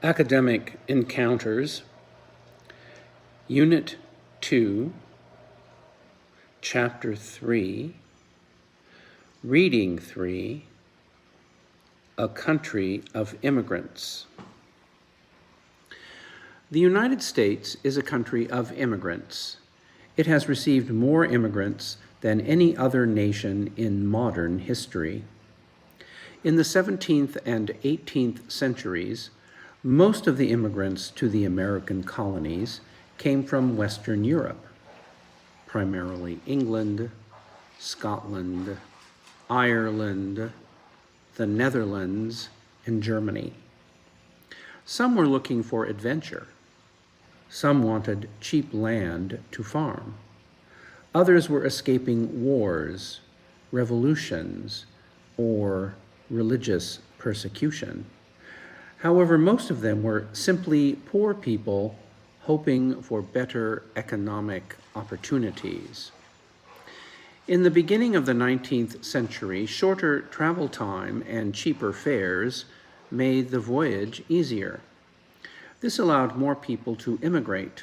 Academic Encounters, Unit 2, Chapter 3, Reading 3, A Country of Immigrants. The United States is a country of immigrants. It has received more immigrants than any other nation in modern history. In the 17th and 18th centuries, most of the immigrants to the American colonies came from Western Europe, primarily England, Scotland, Ireland, the Netherlands, and Germany. Some were looking for adventure. Some wanted cheap land to farm. Others were escaping wars, revolutions, or religious persecution. However, most of them were simply poor people hoping for better economic opportunities. In the beginning of the 19th century, shorter travel time and cheaper fares made the voyage easier. This allowed more people to immigrate.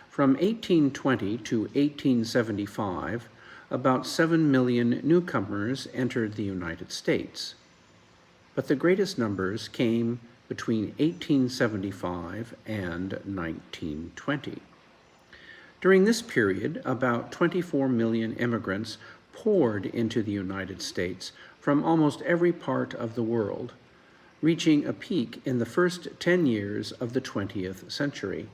From 1820 to 1875, about 7 million newcomers entered the United States. But the greatest numbers came between 1875 and 1920. During this period, about 24 million immigrants poured into the United States from almost every part of the world, reaching a peak in the first 10 years of the 20th century.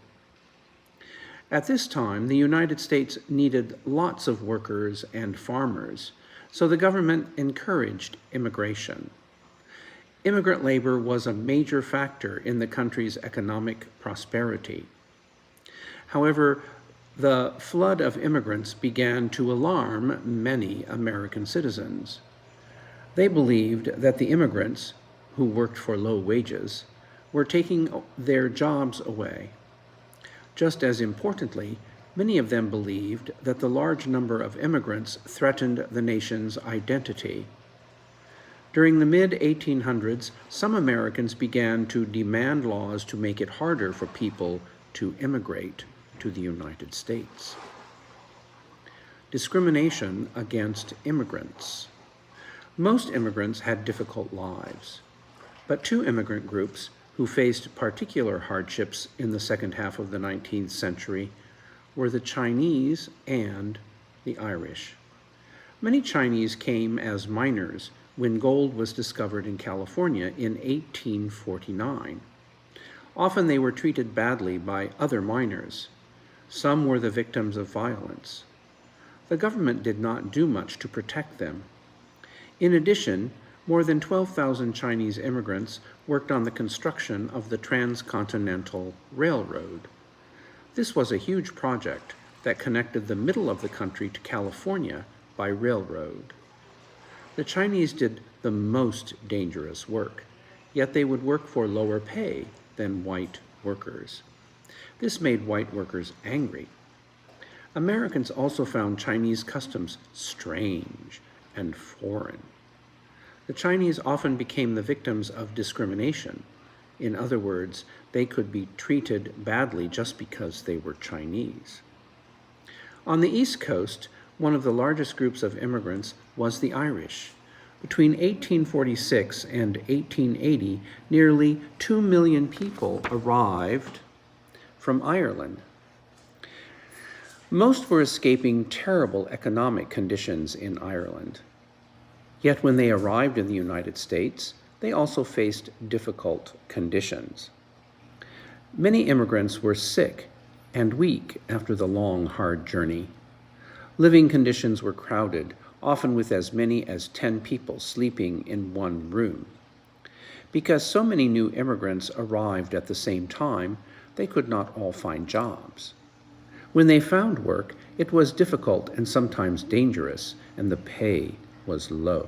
At this time, the United States needed lots of workers and farmers, so the government encouraged immigration. Immigrant labor was a major factor in the country's economic prosperity. However, the flood of immigrants began to alarm many American citizens. They believed that the immigrants, who worked for low wages, were taking their jobs away. Just as importantly, many of them believed that the large number of immigrants threatened the nation's identity. During the mid-1800s, some Americans began to demand laws to make it harder for people to immigrate to the United States. Discrimination against immigrants. Most immigrants had difficult lives, but two immigrant groups who faced particular hardships in the second half of the 19th century were the Chinese and the Irish. Many Chinese came as miners when gold was discovered in California in 1849. Often they were treated badly by other miners. Some were the victims of violence. The government did not do much to protect them. In addition, more than 12,000 Chinese immigrants worked on the construction of the Transcontinental Railroad. This was a huge project that connected the middle of the country to California by railroad. The Chinese did the most dangerous work, yet they would work for lower pay than white workers. This made white workers angry. Americans also found Chinese customs strange and foreign. The Chinese often became the victims of discrimination. In other words, they could be treated badly just because they were Chinese. On the East Coast, one of the largest groups of immigrants was the Irish. Between 1846 and 1880, nearly 2 million people arrived from Ireland. Most were escaping terrible economic conditions in Ireland. Yet when they arrived in the United States, they also faced difficult conditions. Many immigrants were sick and weak after the long, hard journey. Living conditions were crowded, often with as many as 10 people sleeping in one room. Because so many new immigrants arrived at the same time, they could not all find jobs. When they found work, it was difficult and sometimes dangerous, and the pay was low.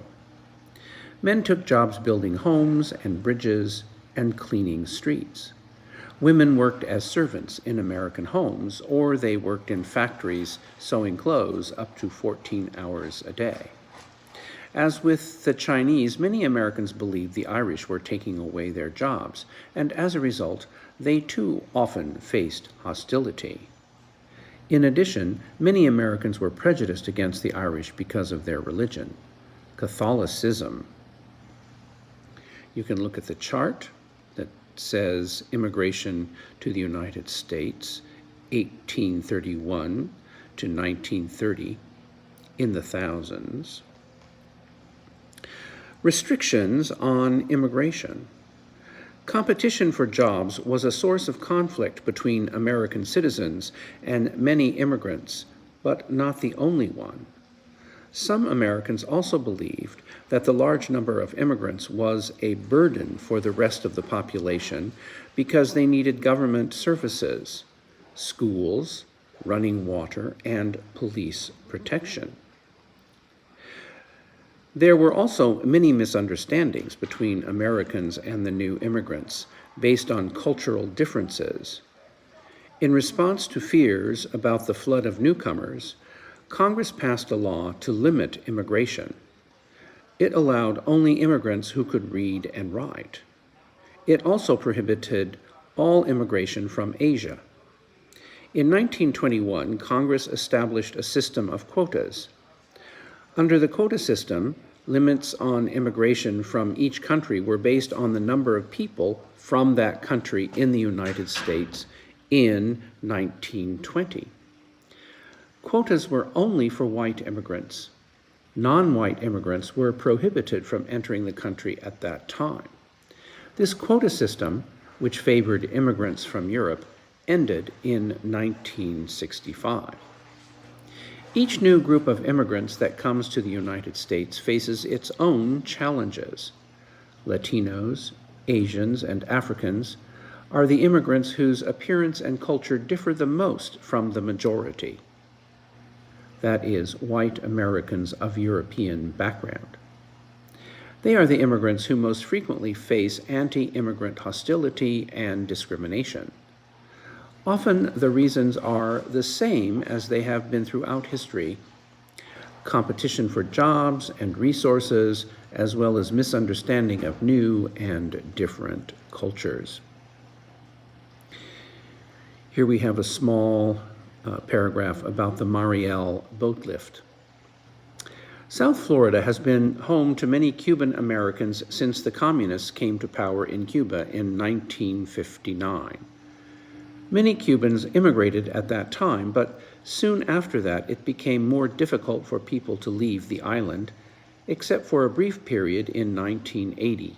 Men took jobs building homes and bridges and cleaning streets. Women worked as servants in American homes, or they worked in factories sewing clothes up to 14 hours a day. As with the Chinese, many Americans believed the Irish were taking away their jobs, and as a result, they too often faced hostility. In addition, many Americans were prejudiced against the Irish because of their religion, Catholicism. You can look at the chart that says immigration to the United States, 1831 to 1930, in the thousands. Restrictions on immigration. Competition for jobs was a source of conflict between American citizens and many immigrants, but not the only one. Some Americans also believed that the large number of immigrants was a burden for the rest of the population because they needed government services, schools, running water, and police protection. There were also many misunderstandings between Americans and the new immigrants based on cultural differences. In response to fears about the flood of newcomers, Congress passed a law to limit immigration. It allowed only immigrants who could read and write. It also prohibited all immigration from Asia. In 1921, Congress established a system of quotas. Under the quota system, limits on immigration from each country were based on the number of people from that country in the United States in 1920. Quotas were only for white immigrants. Non-white immigrants were prohibited from entering the country at that time. This quota system, which favored immigrants from Europe, ended in 1965. Each new group of immigrants that comes to the United States faces its own challenges. Latinos, Asians, and Africans are the immigrants whose appearance and culture differ the most from the majority. That is, white Americans of European background. They are the immigrants who most frequently face anti-immigrant hostility and discrimination. Often the reasons are the same as they have been throughout history: competition for jobs and resources, as well as misunderstanding of new and different cultures. Here we have a small paragraph about the Mariel boat lift. South Florida has been home to many Cuban Americans since the communists came to power in Cuba in 1959. Many Cubans immigrated at that time, but soon after that it became more difficult for people to leave the island, except for a brief period in 1980.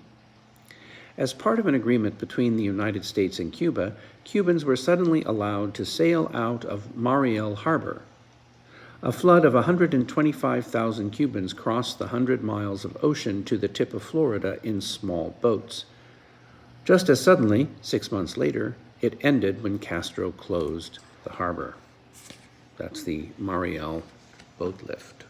As part of an agreement between the United States and Cuba, Cubans were suddenly allowed to sail out of Mariel Harbor. A flood of 125,000 Cubans crossed the 100 miles of ocean to the tip of Florida in small boats. Just as suddenly, 6 months later, it ended when Castro closed the harbor. That's the Mariel boat lift.